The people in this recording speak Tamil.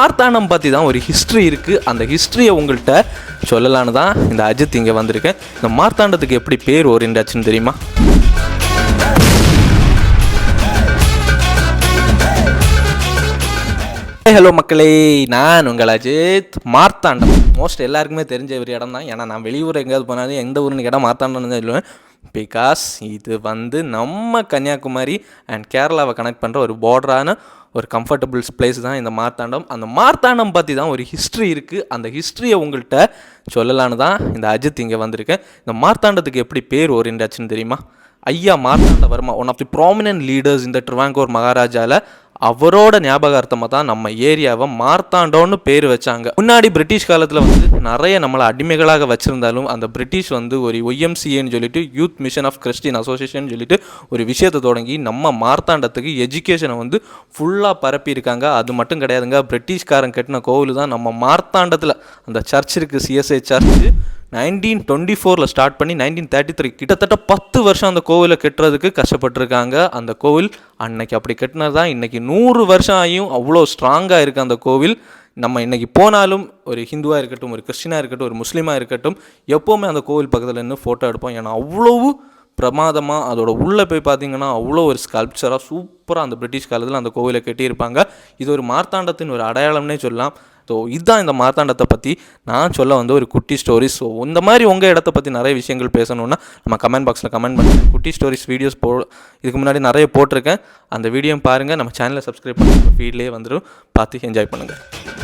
மார்த்தாண்டம் பற்றி தான் ஒரு ஹிஸ்ட்ரி இருக்குது. அந்த ஹிஸ்ட்ரியை உங்கள்கிட்ட சொல்லலான்னு தான் இந்த அஜித் இங்கே வந்திருக்கேன். இந்த மார்த்தாண்டத்துக்கு எப்படி பேர் ஓரியண்டாச்சுன்னு தெரியுமா? ஹலோ மக்களே, நான் உங்கள் அஜித். மார்த்தாண்டம் மோஸ்ட் எல்லாருக்குமே தெரிஞ்ச ஒரு இடம் தான். ஏன்னா நான் வெளியூர் எங்கேயாவது போனாலும் எந்த ஊருன்னு கேட்டால் மார்த்தாண்டம் தான் சொல்லுவேன். பிகாஸ் இது நம்ம கன்னியாகுமரி அண்ட் கேரளாவை கனெக்ட் பண்ணுற ஒரு பார்டரான ஒரு கம்ஃபர்டபுள் பிளேஸ் தான் இந்த மார்த்தாண்டம். அந்த மார்த்தாண்டம் பற்றி தான் ஒரு ஹிஸ்ட்ரி இருக்குது. அந்த ஹிஸ்ட்ரியை உங்கள்கிட்ட சொல்லலான்னு தான் இந்த அஜித் இங்கே வந்திருக்கேன். இந்த மார்த்தாண்டத்துக்கு எப்படி பேர் ஓரியண்டாச்சுன்னு தெரியுமா? ஐயா Marthandavarma, one of the prominent leaders இந்த ட்ரிவாங்கூர் மகாராஜாவில், அவரோட ஞாபகார்த்தமாக தான் நம்ம ஏரியாவை மார்த்தாண்டோன்னு பேர் வச்சாங்க. முன்னாடி பிரிட்டிஷ் காலத்தில் நிறைய நம்மளை அடிமைகளாக வச்சுருந்தாலும் அந்த பிரிட்டிஷ் ஒரு ஒய்எம்சிஏன்னு சொல்லிட்டு youth mission of Christian association சொல்லிட்டு ஒரு விஷயத்தை தொடங்கி நம்ம மார்த்தாண்டத்துக்கு எஜுகேஷனை ஃபுல்லாக பரப்பியிருக்காங்க. அது மட்டும் கிடையாதுங்க, பிரிட்டிஷ்காரன் கட்டின கோவில் தான் நம்ம மார்த்தாண்டத்தில் அந்த சர்ச் இருக்குது, சிஎஸ்ஐ சர்ச். 1924 ஸ்டார்ட் பண்ணி 1933 கிட்டத்தட்ட 10 வருஷம் அந்த கோவிலை கட்டுறதுக்கு கஷ்டப்பட்டுருக்காங்க. அந்த கோவில் அன்னைக்கு அப்படி கட்டினது தான் இன்றைக்கி 100 வருஷம் ஆகியும் அவ்வளோ ஸ்ட்ராங்காக இருக்குது அந்த கோவில். நம்ம இன்றைக்கி போனாலும் ஒரு ஹிந்துவாக இருக்கட்டும், ஒரு கிறிஸ்டினாக இருக்கட்டும், ஒரு முஸ்லீமாக இருக்கட்டும், எப்போவுமே அந்த கோவில் பக்கத்தில் நின்று ஃபோட்டோ எடுப்போம். ஏன்னா அவ்வளவு பிரமாதமாக அதோட உள்ளே போய் பார்த்திங்கன்னா அவ்வளோ ஒரு ஸ்கல்ப்சராக சூப்பராக அந்த பிரிட்டிஷ் காலத்தில் அந்த கோவிலை கட்டியிருப்பாங்க. இது ஒரு மார்த்தாண்டத்தின் ஒரு அடையாளம்னே சொல்லலாம். ஸோ இதுதான் இந்த மார்த்தாண்டத்தை பற்றி நான் சொல்ல ஒரு குட்டி ஸ்டோரிஸ். ஸோ இந்த மாதிரி உங்கள் இடத்த பற்றி நிறைய விஷயங்கள் பேசணுன்னா நம்ம கமெண்ட் பாக்ஸில் கமெண்ட் பண்ணுங்கள். குட்டி ஸ்டோரிஸ் வீடியோஸ் இதுக்கு முன்னாடி நிறைய போட்டிருக்கேன். அந்த வீடியோ பாருங்கள், நம்ம சேனலை சப்ஸ்கிரைப் பண்ணி ஃபீட்லேயே பார்த்து என்ஜாய் பண்ணுங்கள்.